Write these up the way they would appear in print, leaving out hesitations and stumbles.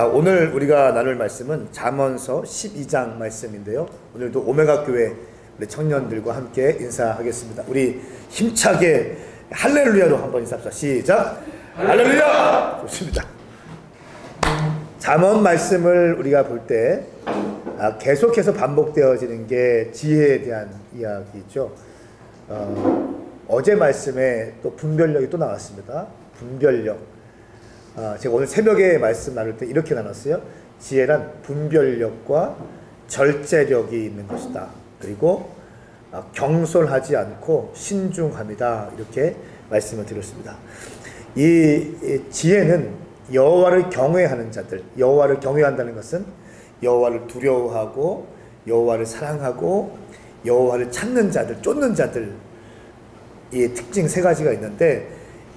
오늘 우리가 나눌 말씀은 잠언서 12장 말씀인데요. 오늘도 오메가 교회 우리 청년들과 함께 인사하겠습니다. 우리 힘차게 할렐루야로 한번 인사합시다. 시작! 할렐루야! 좋습니다. 잠언 말씀을 우리가 볼 때 계속해서 반복되어지는 게 지혜에 대한 이야기죠. 어제 말씀에 또 분별력이 또 나왔습니다. 분별력. 제가 오늘 새벽에 말씀 나눌 때 이렇게 나눴어요. 지혜란 분별력과 절제력이 있는 것이다. 그리고 경솔하지 않고 신중함이다. 이렇게 말씀을 드렸습니다. 이 지혜는 여호와를 경외하는 자들, 여호와를 경외한다는 것은 여호와를 두려워하고 여호와를 사랑하고 여호와를 찾는 자들, 쫓는 자들, 이 특징 세 가지가 있는데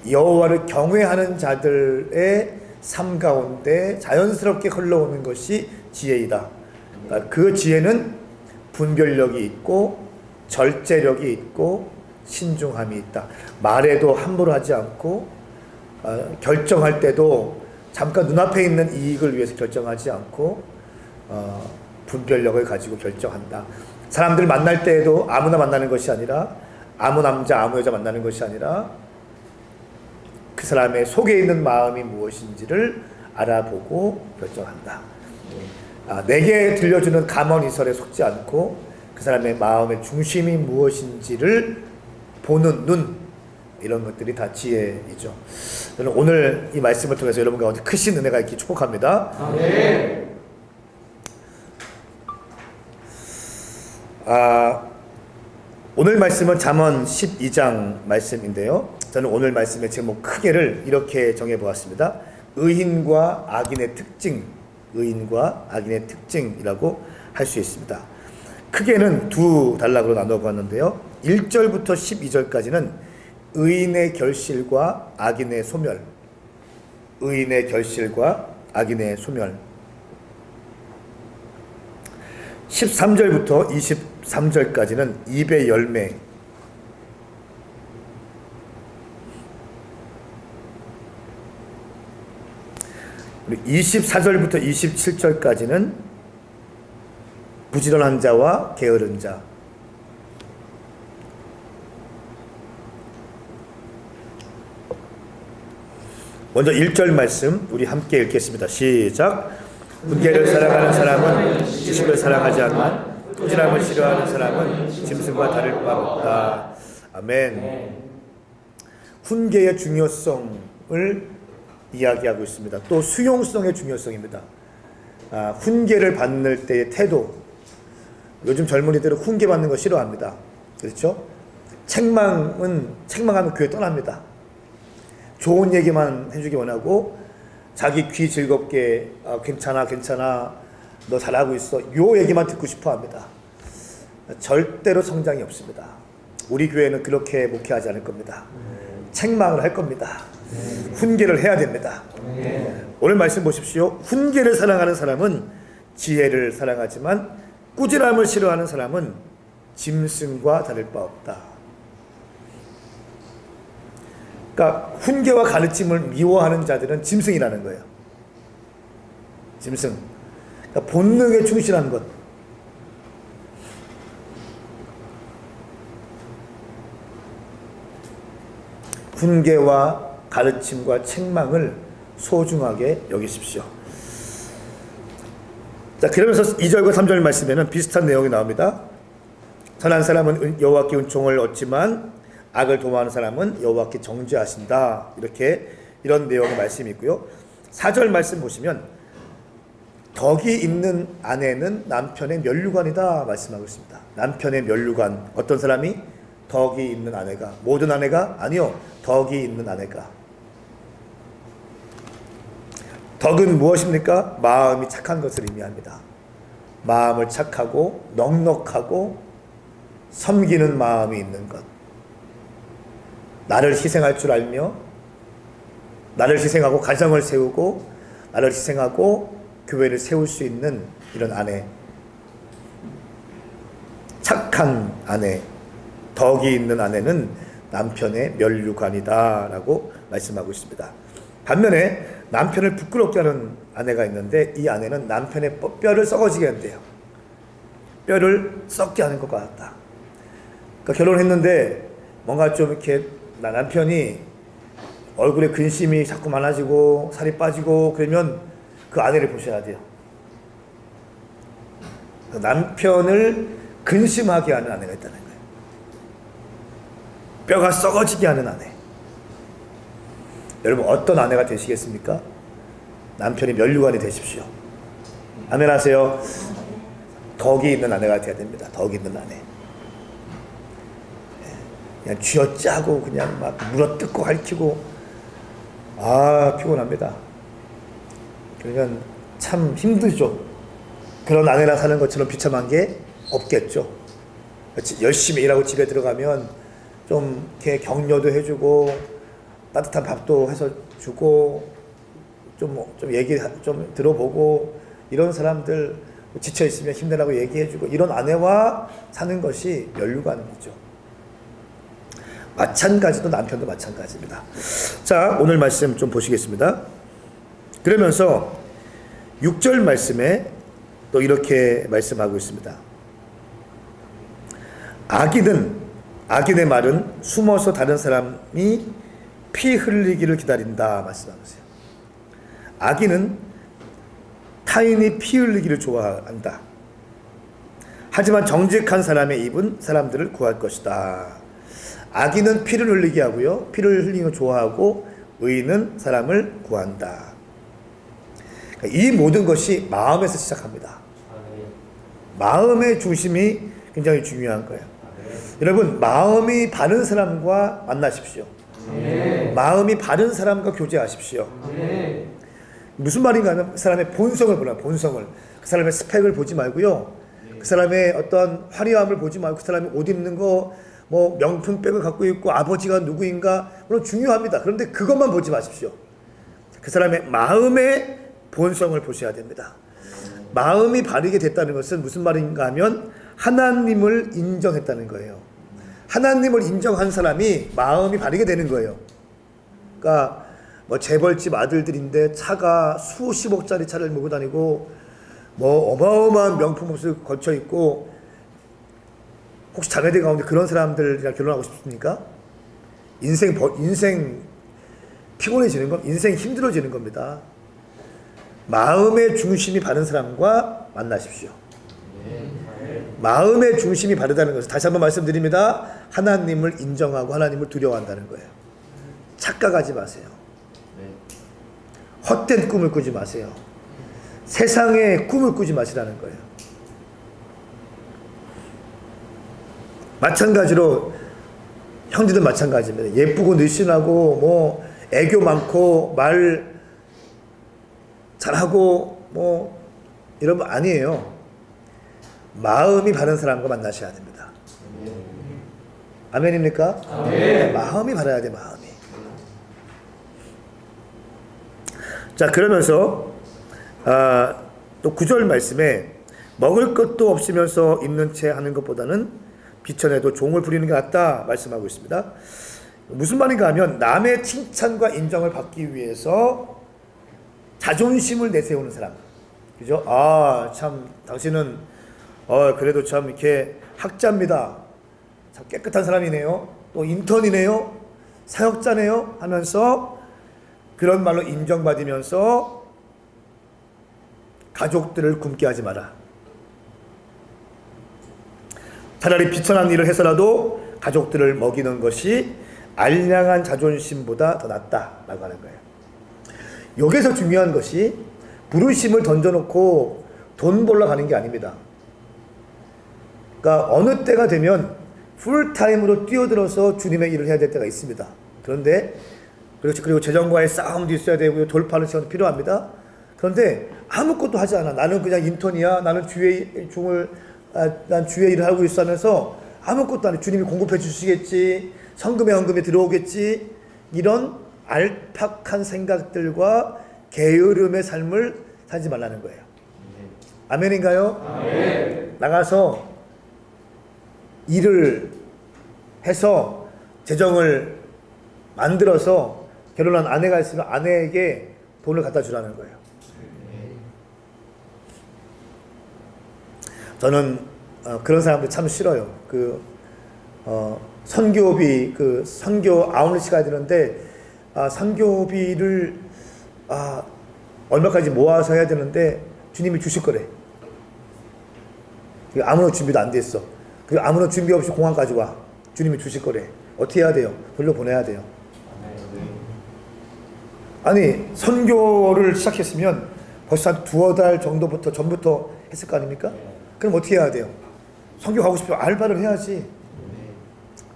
여호와를 경외하는 자들의 삶 가운데 자연스럽게 흘러오는 것이 지혜이다. 그 지혜는 분별력이 있고 절제력이 있고 신중함이 있다. 말에도 함부로 하지 않고 결정할 때도 잠깐 눈앞에 있는 이익을 위해서 결정하지 않고 분별력을 가지고 결정한다. 사람들 만날 때에도 아무나 만나는 것이 아니라 아무 남자 아무 여자 만나는 것이 아니라 그 사람의 속에 있는 마음이 무엇인지를 알아보고 결정한다. 내게 들려주는 감언이설에 속지 않고 그 사람의 마음의 중심이 무엇인지를 보는 눈, 이런 것들이 다 지혜이죠. 저는 오늘 이 말씀을 통해서 여러분 가운데 크신 은혜가 있기 축복합니다. 아멘. 오늘 말씀은 잠언 12장 말씀인데요. 저는 오늘 말씀의 제목 크게를 이렇게 정해보았습니다. 의인과 악인의 특징, 의인과 악인의 특징이라고 할 수 있습니다. 크게는 두 단락으로 나눠보았는데요. 1절부터 12절까지는 의인의 결실과 악인의 소멸, 의인의 결실과 악인의 소멸. 13절부터 23절까지는 입의 열매, 24절부터 27절까지는 부지런한 자와 게으른 자, 먼저 1절 말씀 우리 함께 읽겠습니다. 시작! 훈계를 사랑하는 사람은 지식을 사랑하지 않지만 꾸지람을 싫어하는 사람은 짐승과 다를 바 없다. 아멘. 훈계의 중요성을 이야기하고 있습니다. 또 수용성의 중요성입니다. 훈계를 받는 때의 태도. 요즘 젊은이들은 훈계 받는 거 싫어합니다. 그렇죠? 책망하면 교회 떠납니다. 좋은 얘기만 해주기 원하고 자기 귀 즐겁게 괜찮아 너 잘하고 있어 요 얘기만 듣고 싶어 합니다. 절대로 성장이 없습니다. 우리 교회는 그렇게 목회하지 않을 겁니다. 책망을 할 겁니다. 훈계를 해야 됩니다. 오늘 말씀 보십시오. 훈계를 사랑하는 사람은 지혜를 사랑하지만 꾸지람을 싫어하는 사람은 짐승과 다를 바 없다. 그러니까 훈계와 가르침을 미워하는 자들은 짐승이라는 거예요. 짐승. 그러니까 본능에 충실한 것. 훈계와 가르침과 책망을 소중하게 여기십시오. 자, 그러면서 2절과 3절 말씀에는 비슷한 내용이 나옵니다. 선한 사람은 여호와께 은총을 얻지만 악을 도모하는 사람은 여호와께 정죄하신다. 이런 내용의 말씀이 있고요. 4절 말씀 보시면 덕이 있는 아내는 남편의 면류관이다 말씀하고 있습니다. 남편의 면류관. 어떤 사람이? 덕이 있는 아내가. 모든 아내가? 아니요. 덕이 있는 아내가. 덕은 무엇입니까? 마음이 착한 것을 의미합니다. 마음을 착하고 넉넉하고 섬기는 마음이 있는 것. 나를 희생할 줄 알며 나를 희생하고 가정을 세우고 나를 희생하고 교회를 세울 수 있는 이런 아내. 착한 아내, 덕이 있는 아내는 남편의 면류관이다 라고 말씀하고 있습니다. 반면에 남편을 부끄럽게 하는 아내가 있는데 이 아내는 남편의 뼈를 썩어지게 한대요. 뼈를 썩게 하는 것 같다. 그러니까 결혼했는데 뭔가 좀 이렇게 남편이 얼굴에 근심이 자꾸 많아지고 살이 빠지고 그러면 그 아내를 보셔야 돼요. 남편을 근심하게 하는 아내가 있다는 거예요. 뼈가 썩어지게 하는 아내. 여러분 어떤 아내가 되시겠습니까? 남편이 면류관이 되십시오. 아멘 하세요. 덕이 있는 아내가 되어야 됩니다. 덕이 있는 아내. 그냥 쥐어짜고 그냥 막 물어뜯고 핥히고 피곤합니다. 그러면 참 힘들죠. 그런 아내랑 사는 것처럼 비참한 게 없겠죠. 열심히 일하고 집에 들어가면 좀 이렇게 격려도 해주고 따뜻한 밥도 해서 주고 좀 얘기 좀 들어보고 이런 사람들 지쳐 있으면 힘내라고 얘기해주고 이런 아내와 사는 것이 면류관이죠. 마찬가지도 남편도 마찬가지입니다. 자, 오늘 말씀 좀 보시겠습니다. 그러면서 6절 말씀에 또 이렇게 말씀하고 있습니다. 악인의 말은 숨어서 다른 사람이 피 흘리기를 기다린다 말씀하고 있어요. 악인은 타인이 피 흘리기를 좋아한다. 하지만 정직한 사람의 입은 사람들을 구할 것이다. 악인은 피를 흘리게 하고요. 피를 흘리는 걸 좋아하고 의인은 사람을 구한다. 이 모든 것이 마음에서 시작합니다. 마음의 중심이 굉장히 중요한 거예요. 여러분 마음이 바른 사람과 만나십시오. 마음이 바른 사람과 교제하십시오. 무슨 말인가 하면 그 사람의 본성을 보라. 본성을. 그 사람의 스펙을 보지 말고요. 그 사람의 어떤 화려함을 보지 말고 그 사람이 옷 입는 거 뭐 명품백을 갖고 있고 아버지가 누구인가 물론 중요합니다. 그런데 그것만 보지 마십시오. 그 사람의 마음의 본성을 보셔야 됩니다. 마음이 바르게 됐다는 것은 무슨 말인가 하면 하나님을 인정했다는 거예요. 하나님을 인정한 사람이 마음이 바르게 되는 거예요. 그러니까 뭐 재벌집 아들들인데 차가 수십억짜리 차를 몰고 다니고 뭐 어마어마한 명품 옷을 걸쳐 입고 혹시 자매들 가운데 그런 사람들이랑 결혼하고 싶습니까? 인생 피곤해지는 건 인생 힘들어지는 겁니다. 마음의 중심이 바른 사람과 만나십시오. 마음의 중심이 바르다는 것은 다시 한번 말씀드립니다. 하나님을 인정하고 하나님을 두려워한다는 거예요. 착각하지 마세요. 헛된 꿈을 꾸지 마세요. 세상의 꿈을 꾸지 마시라는 거예요. 마찬가지로 형제들 마찬가지입니다. 예쁘고 늘씬하고 뭐 애교 많고 말 잘하고 뭐 이런 거 아니에요. 마음이 바른 사람과 만나셔야 됩니다. 아멘입니까? 아멘. 마음이 바라야 돼. 마음이. 자, 그러면서 또 9절 말씀에 먹을 것도 없으면서 있는 채 하는 것보다는 비천에도 종을 부리는 게 낫다 말씀하고 있습니다. 무슨 말인가 하면 남의 칭찬과 인정을 받기 위해서 자존심을 내세우는 사람. 그죠? 참 당신은 그래도 참 이렇게 학자입니다. 참 깨끗한 사람이네요. 또 인턴이네요. 사역자네요. 하면서 그런 말로 인정받으면서 가족들을 굶게 하지 마라. 차라리 비천한 일을 해서라도 가족들을 먹이는 것이 알량한 자존심보다 더 낫다라고 하는 거예요. 여기서 중요한 것이 부르심을 던져놓고 돈 벌러 가는 게 아닙니다. 그러니까 어느 때가 되면 풀타임으로 뛰어들어서 주님의 일을 해야 될 때가 있습니다. 그런데 그리고 재정과의 싸움도 있어야 되고요. 돌파하는 시간도 필요합니다. 그런데 아무것도 하지 않아. 나는 그냥 인턴이야. 나는 난 주의 일을 하고 있어 하면서 아무것도 안 해. 주님이 공급해 주시겠지. 성금에 헌금에 들어오겠지. 이런 알팍한 생각들과 게으름의 삶을 살지 말라는 거예요. 아멘인가요? 아멘. 나가서 일을 해서 재정을 만들어서 결혼한 아내가 있으면 아내에게 돈을 갖다 주라는 거예요. 저는 그런 사람들 참 싫어요. 선교비, 선교 아웃리치 가야 되는데, 선교비를, 얼마까지 모아서 해야 되는데, 주님이 주실 거래. 아무런 준비도 안 돼 있어. 그리고 아무런 준비 없이 공항까지 와. 주님이 주실 거래. 어떻게 해야 돼요? 돌려보내야 돼요. 아니, 선교를 시작했으면 벌써 한 두어 달 정도부터, 전부터 했을 거 아닙니까? 그럼 어떻게 해야 돼요? 선교 가고 싶으면 알바를 해야지.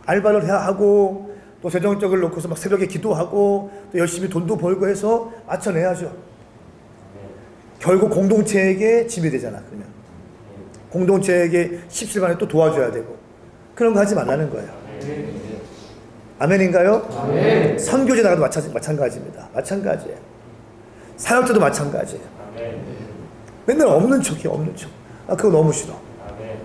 알바를 해야 하고, 또 재정적을 놓고서 막 새벽에 기도하고, 또 열심히 돈도 벌고 해서 맞춰내야죠. 결국 공동체에게 짐이 되잖아, 그러면. 공동체에게 십시간에 또 도와줘야 되고. 그런 거 하지 말라는 거예요. 아멘인가요? 아멘. 선교제 나가도 마찬가지입니다. 마찬가지예요. 사역자도 마찬가지예요. 아멘. 맨날 없는 척이에요, 없는 척. 그거 너무 싫어. 아멘.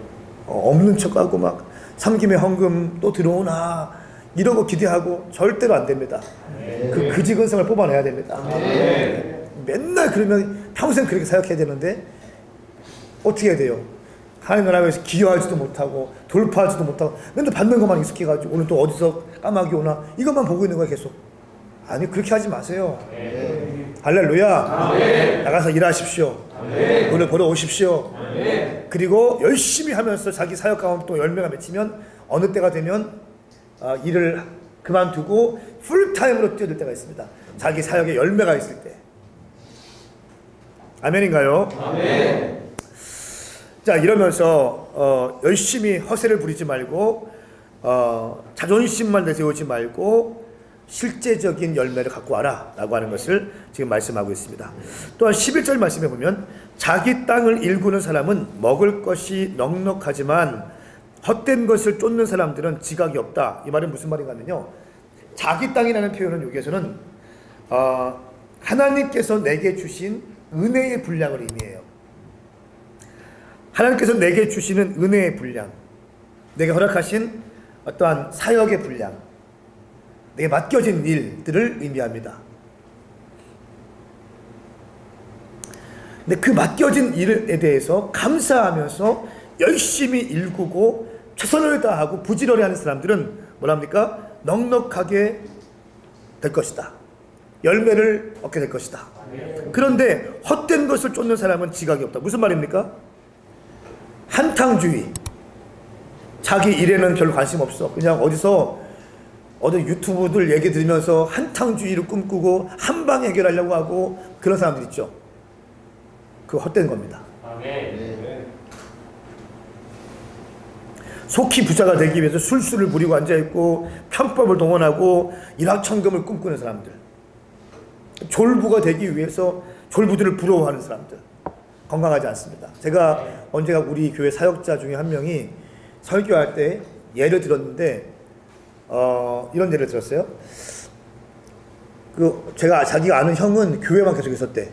없는 척하고 막 섬김의 헌금 또 들어오나 이러고 기대하고 절대로 안 됩니다. 그 그지근성을 뽑아내야 됩니다. 맨날 그러면 평생 그렇게 사역해야 되는데 어떻게 해야 돼요? 하나님 나라에서 기여하지도 못하고 돌파하지도 못하고 맨날 받는 것만 익숙해가지고 오늘 또 어디서 까마귀 오나 이것만 보고 있는 거야 계속. 아니 그렇게 하지 마세요. 할렐루야. 나가서 일하십시오. 돈을 벌어 오십시오. 그리고 열심히 하면서 자기 사역 가운데 또 열매가 맺히면 어느 때가 되면 일을 그만두고 풀타임으로 뛰어들 때가 있습니다. 자기 사역에 열매가 있을 때. 아멘인가요? 아멘. 자, 이러면서 열심히 허세를 부리지 말고 자존심만 내세우지 말고 실제적인 열매를 갖고 와라 라고 하는 것을 지금 말씀하고 있습니다. 또한 11절 말씀에 보면 자기 땅을 일구는 사람은 먹을 것이 넉넉하지만 헛된 것을 쫓는 사람들은 지각이 없다. 이 말은 무슨 말인가 하면요, 자기 땅이라는 표현은 여기에서는 하나님께서 내게 주신 은혜의 분량을 의미해요. 하나님께서 내게 주시는 은혜의 분량, 내게 허락하신 어떠한 사역의 분량, 내게 맡겨진 일들을 의미합니다. 근데 그 맡겨진 일에 대해서 감사하면서 열심히 일구고 최선을 다하고 부지런히 하는 사람들은 뭐랍니까? 넉넉하게 될 것이다. 열매를 얻게 될 것이다. 그런데 헛된 것을 쫓는 사람은 지각이 없다. 무슨 말입니까? 한탕주의. 자기 일에는 별 관심 없어. 그냥 어디서 어떤 유튜브들 얘기 들으면서 한탕주의를 꿈꾸고 한방 해결하려고 하고 그런 사람들 있죠. 그거 헛된 겁니다. 아멘. 속히 부자가 되기 위해서 술수를 부리고 앉아있고 편법을 동원하고 일확천금을 꿈꾸는 사람들, 졸부가 되기 위해서 졸부들을 부러워하는 사람들, 건강하지 않습니다. 제가 언제가 우리 교회 사역자 중에 한 명이 설교할 때 예를 들었는데 이런 예를 들었어요. 자기가 아는 형은 교회만 계속 있었대.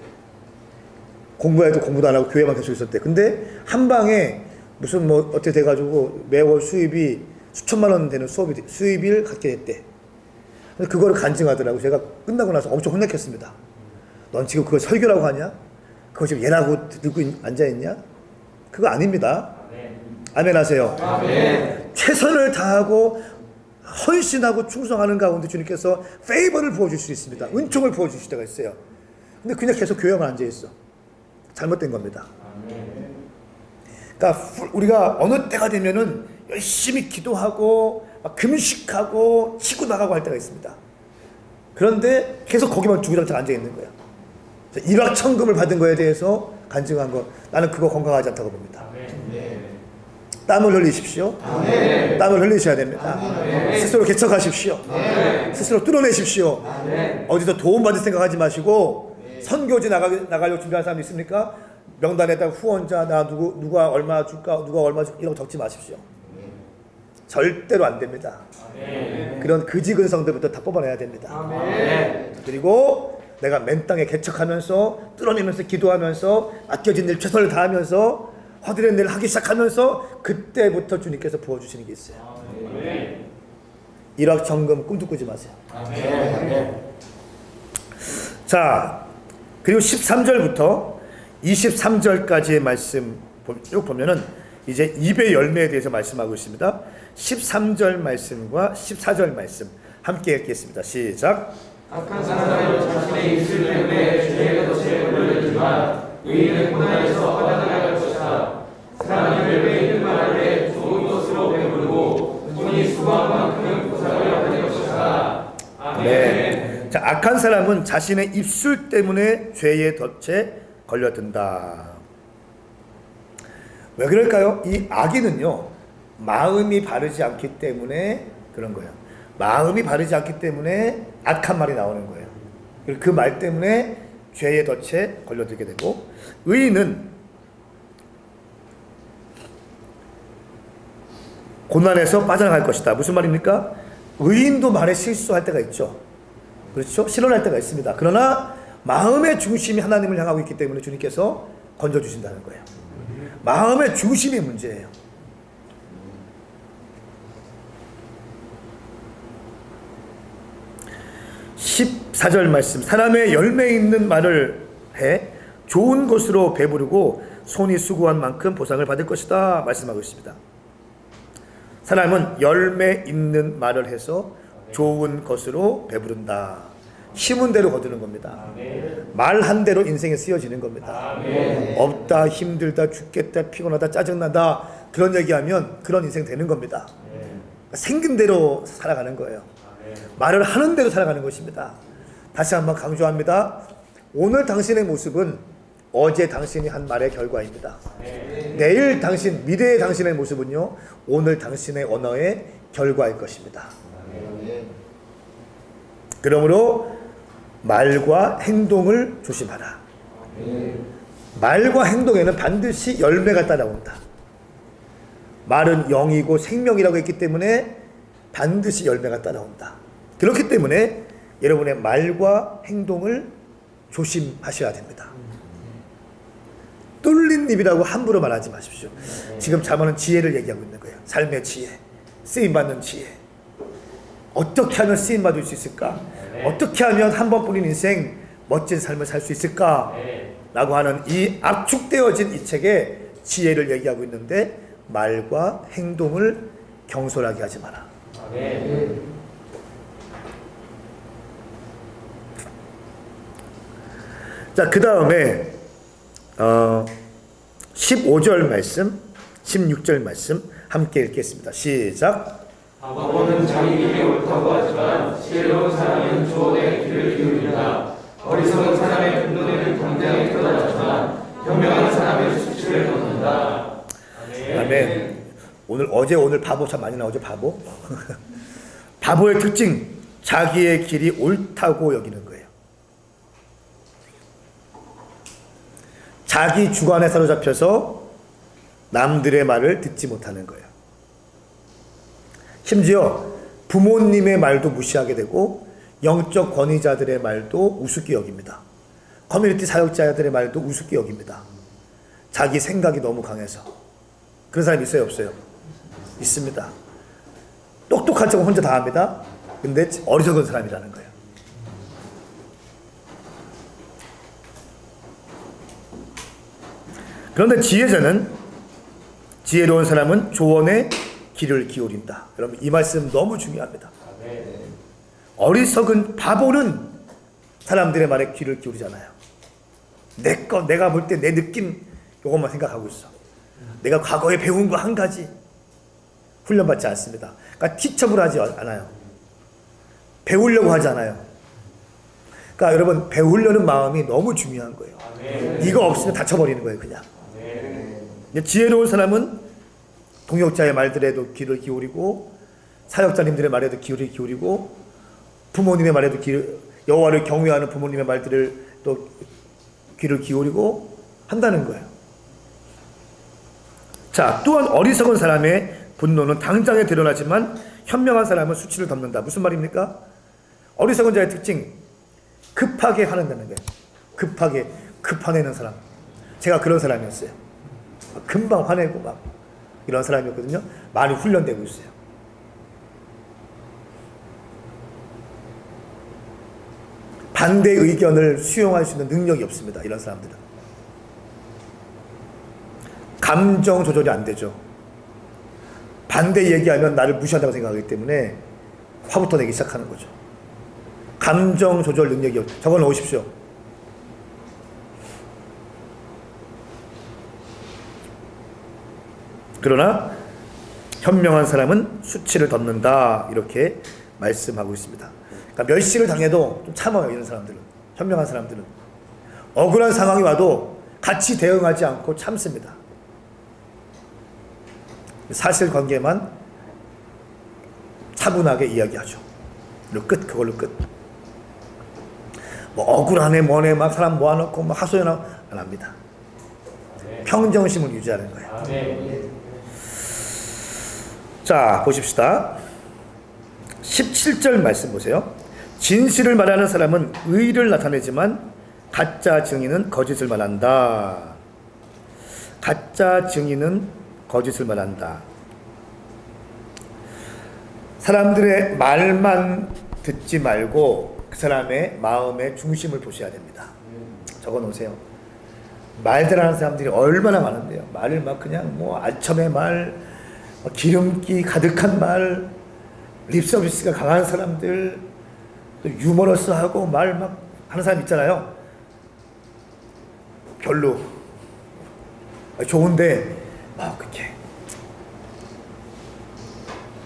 공부해도 공부도 안 하고 교회만 계속 있었대. 근데 한 방에 무슨 뭐 어떻게 돼가지고 매월 수입이 수천만 원 되는 수입을 갖게 됐대. 그거를 간증하더라고. 제가 끝나고 나서 엄청 혼냈겠습니다. 넌 지금 그걸 설교라고 하냐? 그거 지금 예라고 들고 앉아있냐? 그거 아닙니다. 아멘 하세요. 아멘. 최선을 다하고 헌신하고 충성하는 가운데 주님께서 페이버를 부어줄 수 있습니다. 은총을 부어주실 때가 있어요. 근데 그냥 계속 교회만 앉아있어. 잘못된 겁니다. 그러니까 우리가 어느 때가 되면은 열심히 기도하고 막 금식하고 치고 나가고 할 때가 있습니다. 그런데 계속 거기만 주구장창 앉아있는 거야. 일확천금을 받은 거에 대해서 간증한 거, 나는 그거 건강하지 않다고 봅니다. 땀을 흘리십시오. 아멘. 땀을 흘리셔야 됩니다. 아멘. 스스로 개척하십시오. 아멘. 스스로 뚫어내십시오. 아멘. 어디서 도움받을 생각하지 마시고 선교지 나가려고 준비하는 사람 있습니까? 명단에다가 후원자, 나 누가 얼마 줄까, 누가 얼마 줄까 이런 거 적지 마십시오. 절대로 안 됩니다. 아멘. 그런 그지근성들부터 다 뽑아내야 됩니다. 아멘. 그리고 내가 맨 땅에 개척하면서 뚫어내면서 기도하면서 아껴진 일 최선을 다하면서 허드렛 일을 하기 시작하면서 그때부터 주님께서 부어주시는 게 있어요. 아멘. 일확천금 꿈도 꾸지 마세요. 아멘. 자, 그리고 13절부터 23절까지의 말씀 쭉 보면은 이제 입의 열매에 대해서 말씀하고 있습니다. 13절 말씀과 14절 말씀 함께 읽겠습니다. 시작. 악한 사람은 자신의 입술 때문에 죄의 덫에 걸렸지만 의인은 고난에서 빠져나갈 것이다. 사람이 열매 있는 말에 좋은 것으로 배부르고 손이 수고한 만큼 보상을 받을 것이다. 아멘. 네. 자, 악한 사람은 자신의 입술 때문에 죄의 덫에 걸려든다. 왜 그럴까요? 이 악인은요, 마음이 바르지 않기 때문에 그런 거예요. 마음이 바르지 않기 때문에 악한 말이 나오는 거예요. 그리고 그 말 때문에 죄의 덫에 걸려들게 되고, 의인은 고난에서 빠져나갈 것이다. 무슨 말입니까? 의인도 말에 실수할 때가 있죠. 그렇죠? 실언할 때가 있습니다. 그러나 마음의 중심이 하나님을 향하고 있기 때문에 주님께서 건져주신다는 거예요. 마음의 중심이 문제예요. (14절) 말씀. 사람의 열매 있는 말을 해 좋은 것으로 배부르고 손이 수고한 만큼 보상을 받을 것이다 말씀하고 있습니다. 사람은 열매 있는 말을 해서 좋은 것으로 배부른다. 심은 대로 거두는 겁니다. 말 한 대로 인생에 쓰여지는 겁니다. 없다, 힘들다, 죽겠다, 피곤하다, 짜증나다 그런 얘기하면 그런 인생 되는 겁니다. 생긴 대로 살아가는 거예요. 말을 하는 대로 살아가는 것입니다. 다시 한번 강조합니다. 오늘 당신의 모습은 어제 당신이 한 말의 결과입니다. 내일 당신, 미래의 당신의 모습은요, 오늘 당신의 언어의 결과일 것입니다. 그러므로 말과 행동을 조심하라. 말과 행동에는 반드시 열매가 따라온다. 말은 영이고 생명이라고 했기 때문에 반드시 열매가 따라온다. 그렇기 때문에 여러분의 말과 행동을 조심하셔야 됩니다. 뚫린 입이라고 함부로 말하지 마십시오. 지금 자문은 지혜를 얘기하고 있는 거예요. 삶의 지혜, 쓰임받는 지혜. 어떻게 하면 쓰임받을 수 있을까? 어떻게 하면 한 번뿐인 인생 멋진 삶을 살 수 있을까? 라고 하는 이 압축되어진 이 책에 지혜를 얘기하고 있는데, 말과 행동을 경솔하게 하지 마라. 자, 그 다음에 15절 말씀, 16절 말씀 함께 읽겠습니다. 시작. 바보는 자기 길이 옳다고 하지만 지혜로운 사람은 조언에 귀를 기울인다. 어리석은 사람의 분노는 당장에 드러나지만 현명한 사람의 수치를 걷는다. 아멘. 오늘 바보 참 많이 나오죠. 바보. 바보의 특징, 자기의 길이 옳다고 여기는 거예요. 자기 주관에 사로잡혀서 남들의 말을 듣지 못하는 거예요. 심지어 부모님의 말도 무시하게 되고 영적 권위자들의 말도 우습게 여깁니다. 커뮤니티 사역자들의 말도 우습게 여깁니다. 자기 생각이 너무 강해서. 그런 사람 있어요, 없어요? 있습니다. 똑똑한 척은 혼자 다 합니다. 근데 어리석은 사람이라는 거예요. 그런데 지혜로운 사람은 조언에 귀를 기울인다. 여러분, 이 말씀 너무 중요합니다. 어리석은 바보는 사람들의 말에 귀를 기울이잖아요. 내가 볼 때 내 느낌 이것만 생각하고 있어. 내가 과거에 배운 거 한 가지 훈련받지 않습니다. 그러니까 티처블 하지 않아요. 배우려고 하지 않아요. 그러니까 여러분, 배우려는 마음이 너무 중요한 거예요. 이거 없으면 다쳐버리는 거예요, 그냥. 지혜로운 사람은 동역자의 말들에도 귀를 기울이고, 사역자님들의 말에도 귀를 기울이고, 부모님의 말에도 여호와를 경외하는 부모님의 말들을 또 귀를 기울이고 한다는 거예요. 자, 또한 어리석은 사람의 분노는 당장에 드러나지만 현명한 사람은 수치를 덮는다. 무슨 말입니까? 어리석은 자의 특징, 급하게 화낸다는 거예요. 급화내는 사람. 제가 그런 사람이었어요. 금방 화내고 막 이런 사람이었거든요. 많이 훈련되고 있어요. 반대 의견을 수용할 수 있는 능력이 없습니다. 이런 사람들은. 감정 조절이 안 되죠. 반대 얘기하면 나를 무시한다고 생각하기 때문에 화부터 내기 시작하는 거죠. 감정 조절 능력이 적어 놓으십시오. 그러나 현명한 사람은 수치를 덮는다, 이렇게 말씀하고 있습니다. 그러니까 멸시를 당해도 좀 참아요. 이런 사람들은, 현명한 사람들은 억울한 상황이 와도 같이 대응하지 않고 참습니다. 사실관계만 차분하게 이야기하죠. 끝, 그걸로 끝. 뭐 억울하네 뭐네 막 사람 모아놓고 막 하소연하고 안 합니다. 평정심을 유지하는 거예요. 자, 보십시다. 17절 말씀 보세요. 진실을 말하는 사람은 의를 나타내지만 가짜 증인은 거짓을 말한다. 가짜 증인은 거짓을 말한다. 사람들의 말만 듣지 말고 그 사람의 마음의 중심을 보셔야 됩니다. 적어 놓으세요. 말들하는 사람들이 얼마나 많은데요. 말을 막 그냥 뭐 알첨의 말, 기름기 가득한 말, 립서비스가 강한 사람들, 또 유머러스하고 말 막 하는 사람 있잖아요. 별로 좋은데 막 그렇게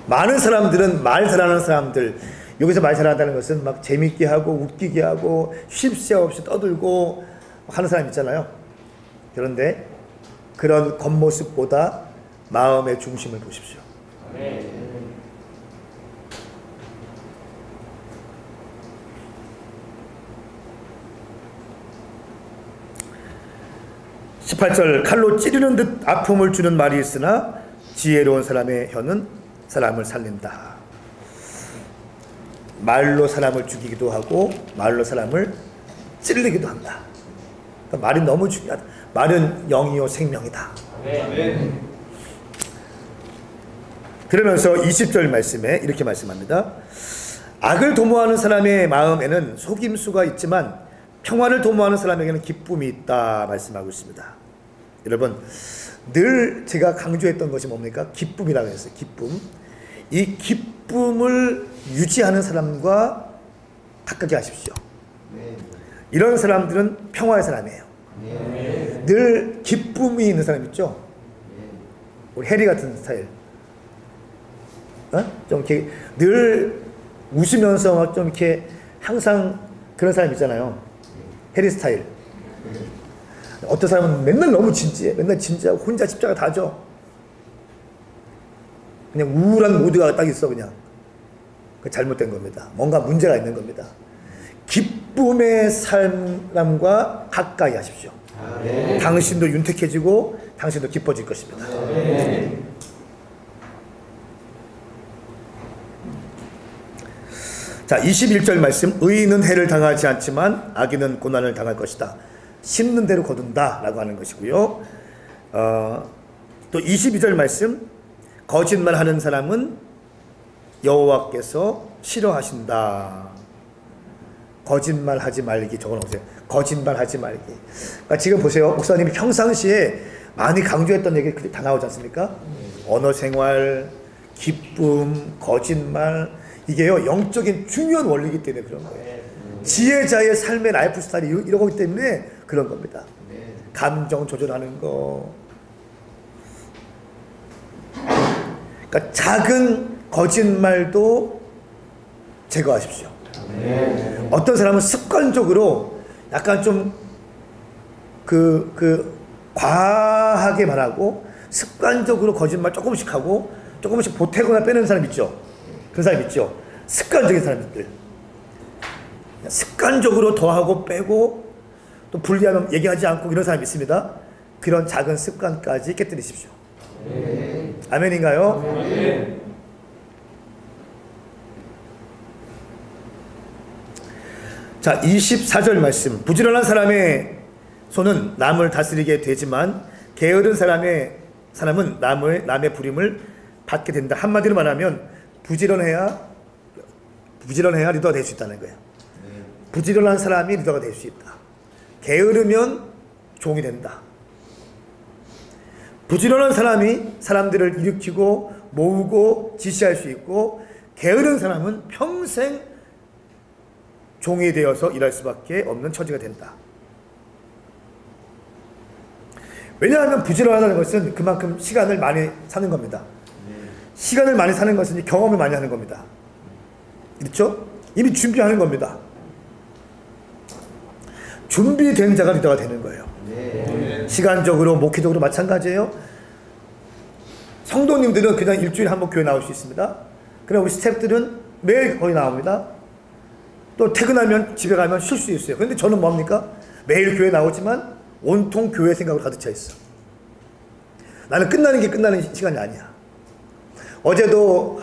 많은 사람들은 말 잘하는 사람들, 여기서 말 잘한다는 것은 막 재밌게 하고 웃기게 하고 쉴 새 없이 떠들고 하는 사람 있잖아요. 그런데 그런 겉모습보다 마음의 중심을 보십시오. 18절 칼로 찌르는 듯 아픔을 주는 말이 있으나 지혜로운 사람의 혀는 사람을 살린다. 말로 사람을 죽이기도 하고 말로 사람을 찔르기도 한다. 그러니까 말이 너무 중요하다. 말은 영이요 생명이다. 그러면서 20절 말씀에 이렇게 말씀합니다. 악을 도모하는 사람의 마음에는 속임수가 있지만 평화를 도모하는 사람에게는 기쁨이 있다 말씀하고 있습니다. 여러분, 늘 제가 강조했던 것이 뭡니까? 기쁨이라고 했어요. 기쁨. 이 기쁨을 유지하는 사람과 가깝게 하십시오. 이런 사람들은 평화의 사람이에요. 늘 기쁨이 있는 사람 있죠? 우리 해리 같은 스타일. 좀 이렇게 늘 웃으면서 좀 이렇게 항상 그런 사람 있잖아요. 해리 스타일. 어떤 사람은 맨날 너무 진지해. 맨날 진지하고 혼자 십자가 다져. 그냥 우울한 모드가 딱 있어. 그냥 그 잘못된 겁니다. 뭔가 문제가 있는 겁니다. 기쁨의 사람과 가까이 하십시오. 당신도 윤택해지고 당신도 기뻐질 것입니다. 자, 21절 말씀. 의인은 해를 당하지 않지만 악인은 고난을 당할 것이다. 심는 대로 거둔다 라고 하는 것이고요. 또 22절 말씀. 거짓말하는 사람은 여호와께서 싫어하신다. 거짓말하지 말기 적어놓으세요. 거짓말하지 말기. 그러니까 지금 보세요. 목사님이 평상시에 많이 강조했던 얘기 다 나오지 않습니까? 언어생활, 기쁨, 거짓말, 이게요 영적인 중요한 원리이기 때문에 그런 거예요. 지혜자의 삶의 라이프 스타일이 이런 거기 때문에 그런 겁니다. 감정 조절하는 거. 그러니까 작은 거짓말도 제거하십시오. 어떤 사람은 습관적으로 약간 좀 과하게 말하고 습관적으로 거짓말 조금씩 하고 조금씩 보태거나 빼는 사람 있죠. 그런 사람 있죠. 습관적인 사람들. 습관적으로 더하고 빼고 또 분리하면 얘기하지 않고 이런 사람이 있습니다. 그런 작은 습관까지 깨뜨리십시오. 아멘인가요? 자, 24절 말씀. 부지런한 사람의 손은 남을 다스리게 되지만 게으른 사람은 남의 부림을 받게 된다. 한마디로 말하면 부지런해야 리더가 될 수 있다는 거예요. 부지런한 사람이 리더가 될 수 있다. 게으르면 종이 된다. 부지런한 사람이 사람들을 일으키고 모으고 지시할 수 있고, 게으른 사람은 평생 종이 되어서 일할 수밖에 없는 처지가 된다. 왜냐하면 부지런하다는 것은 그만큼 시간을 많이 사는 겁니다. 시간을 많이 사는 것은 경험을 많이 하는 겁니다. 그렇죠? 이미 준비하는 겁니다. 준비된 자가 리더가 되는 거예요. 시간적으로, 목회적으로 마찬가지예요. 성도님들은 그냥 일주일에 한 번 교회 나올 수 있습니다. 그럼 우리 스태프들은 매일 거의 나옵니다. 또 퇴근하면 집에 가면 쉴 수 있어요. 그런데 저는 뭡니까? 매일 교회 나오지만 온통 교회 생각으로 가득 차 있어. 나는 끝나는 게 끝나는 시간이 아니야. 어제도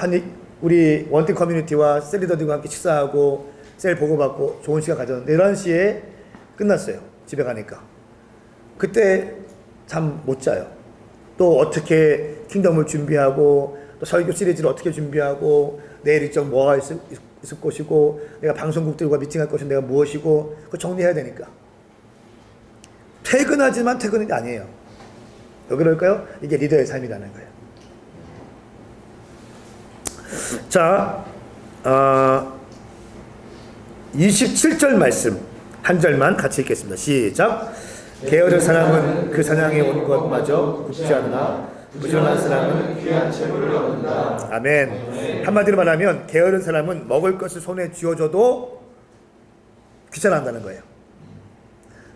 우리 원팀 커뮤니티와 셀리더들과 함께 식사하고 셀 보고받고 좋은 시간 가졌는데 11시에 끝났어요. 집에 가니까. 그때 잠 못 자요. 또 어떻게 킹덤을 준비하고, 또 설교 시리즈를 어떻게 준비하고, 내일 일정 뭐가 있을 것이고, 내가 방송국들과 미팅할 것이 내가 무엇이고, 그거 정리해야 되니까. 퇴근하지만 퇴근이 아니에요. 왜 그럴까요? 이게 리더의 삶이라는 거예요. 자, 27절 말씀 한 절만 같이 읽겠습니다. 시작. 게으른 사람은 그 사냥에 온 것마저 굽지 않으나 부지런한 사람은 귀한 재물을 얻는다. 아멘. 한마디로 말하면 게으른 사람은 먹을 것을 손에 쥐어줘도 귀찮아한다는 거예요.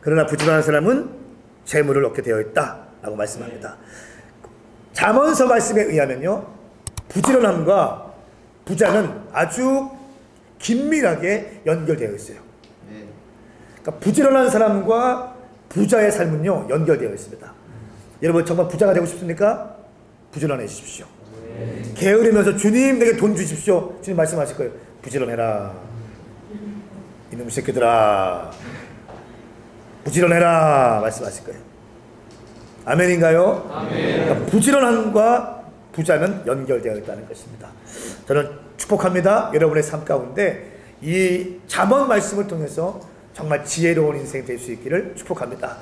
그러나 부지런한 사람은 재물을 얻게 되어 있다라고 말씀합니다. 잠언서 말씀에 의하면요, 부지런함과 부자는 아주 긴밀하게 연결되어 있어요. 그러니까 부지런한 사람과 부자의 삶은요, 연결되어 있습니다. 여러분 정말 부자가 되고 싶습니까? 부지런해지십시오. 게으르면서 주님 내게 돈 주십시오. 주님 말씀하실 거예요. 부지런해라. 이놈의 새끼들아. 부지런해라. 말씀하실 거예요. 아멘인가요? 아멘. 그러니까 부지런함과 부자는 연결되어 있다는 것입니다. 저는 축복합니다. 여러분의 삶 가운데 이 잠언 말씀을 통해서 정말 지혜로운 인생 될 수 있기를 축복합니다.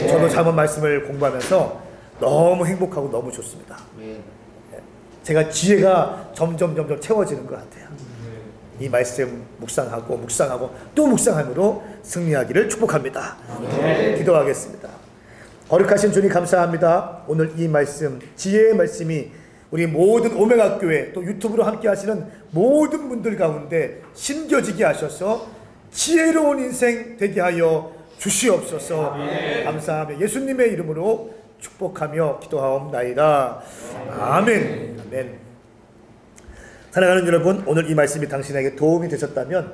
저도 잠언 말씀을 공부하면서 너무 행복하고 너무 좋습니다. 제가 지혜가 점점 채워지는 것 같아요. 이 말씀 묵상하고 또 묵상함으로 승리하기를 축복합니다. 기도하겠습니다. 거룩하신 주님 감사합니다. 오늘 이 말씀, 지혜의 말씀이 우리 모든 오메가 교회 또 유튜브로 함께 하시는 모든 분들 가운데 심겨지게 하셔서 지혜로운 인생 되게 하여 주시옵소서. 감사하며 예수님의 이름으로 축복하며 기도하옵나이다. 아멘. 아멘. 사랑하는 여러분, 오늘 이 말씀이 당신에게 도움이 되셨다면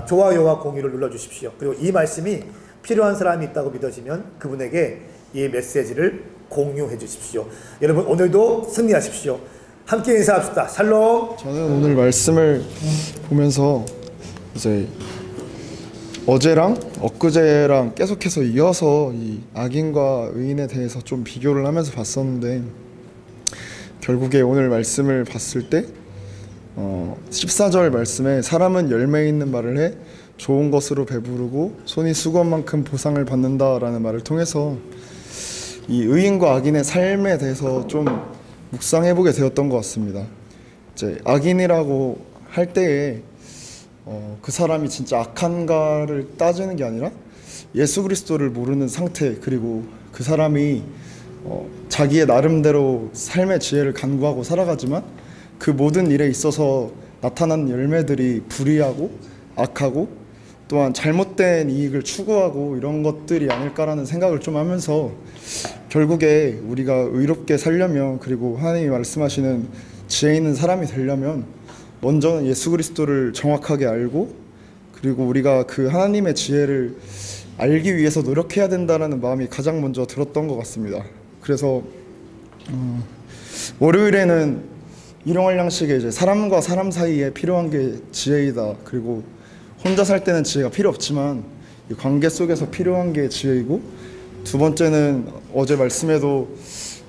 좋아요와 공유를 눌러주십시오. 그리고 이 말씀이 필요한 사람이 있다고 믿어지면 그분에게 이 메시지를 공유해 주십시오. 여러분 오늘도 승리하십시오. 함께 인사합시다. 샬롬. 저는 오늘 말씀을 보면서 이제 어제랑 엊그제랑 계속해서 이어서 이 악인과 의인에 대해서 좀 비교를 하면서 봤었는데, 결국에 오늘 말씀을 봤을 때 14절 말씀에 사람은 열매 있는 말을 해 좋은 것으로 배부르고 손이 수고한 만큼 보상을 받는다라는 말을 통해서 이 의인과 악인의 삶에 대해서 좀 묵상해보게 되었던 것 같습니다. 이제 악인이라고 할 때에 그 사람이 진짜 악한가를 따지는 게 아니라 예수 그리스도를 모르는 상태, 그리고 그 사람이 자기의 나름대로 삶의 지혜를 간구하고 살아가지만 그 모든 일에 있어서 나타난 열매들이 불의하고 악하고 또한 잘못된 이익을 추구하고 이런 것들이 아닐까라는 생각을 좀 하면서, 결국에 우리가 의롭게 살려면, 그리고 하나님이 말씀하시는 지혜 있는 사람이 되려면 먼저는 예수 그리스도를 정확하게 알고, 그리고 우리가 그 하나님의 지혜를 알기 위해서 노력해야 된다는 마음이 가장 먼저 들었던 것 같습니다. 그래서 월요일에는 일용할 양식에 이제 사람과 사람 사이에 필요한 게 지혜이다, 그리고 혼자 살 때는 지혜가 필요 없지만 이 관계 속에서 필요한 게 지혜이고, 두 번째는 어제 말씀에도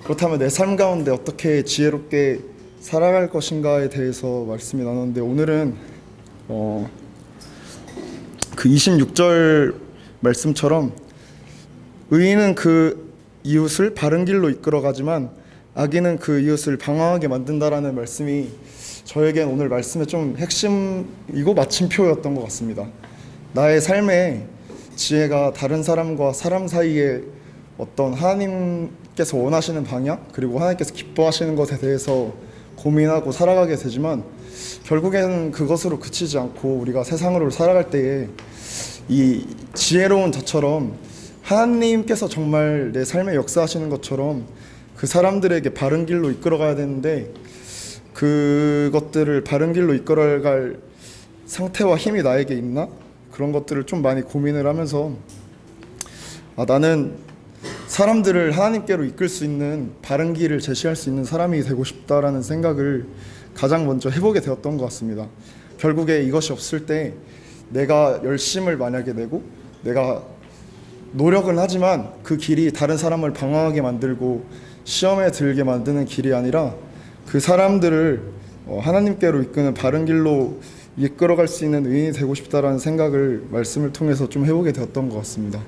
그렇다면 내 삶 가운데 어떻게 지혜롭게 살아갈 것인가에 대해서 말씀이 나눴는데, 오늘은 그 26절 말씀처럼 의인은 그 이웃을 바른 길로 이끌어가지만 악인은 그 이웃을 방황하게 만든다라는 말씀이 저에겐 오늘 말씀의 좀 핵심이고 마침표였던 것 같습니다. 나의 삶에 지혜가 다른 사람과 사람 사이에 어떤 하나님께서 원하시는 방향, 그리고 하나님께서 기뻐하시는 것에 대해서 고민하고 살아가게 되지만 결국에는 그것으로 그치지 않고 우리가 세상으로 살아갈 때에 이 지혜로운 저처럼 하나님께서 정말 내 삶에 역사하시는 것처럼 그 사람들에게 바른 길로 이끌어가야 되는데 그것들을 바른 길로 이끌어갈 상태와 힘이 나에게 있나? 그런 것들을 좀 많이 고민을 하면서 나는 사람들을 하나님께로 이끌 수 있는 바른 길을 제시할 수 있는 사람이 되고 싶다라는 생각을 가장 먼저 해보게 되었던 것 같습니다. 결국에 이것이 없을 때 내가 열심을 만약에 내고 내가 노력은 하지만 그 길이 다른 사람을 방황하게 만들고 시험에 들게 만드는 길이 아니라 그 사람들을 하나님께로 이끄는 바른 길로 이끌어갈 수 있는 의인이 되고 싶다라는 생각을 말씀을 통해서 좀 해보게 되었던 것 같습니다.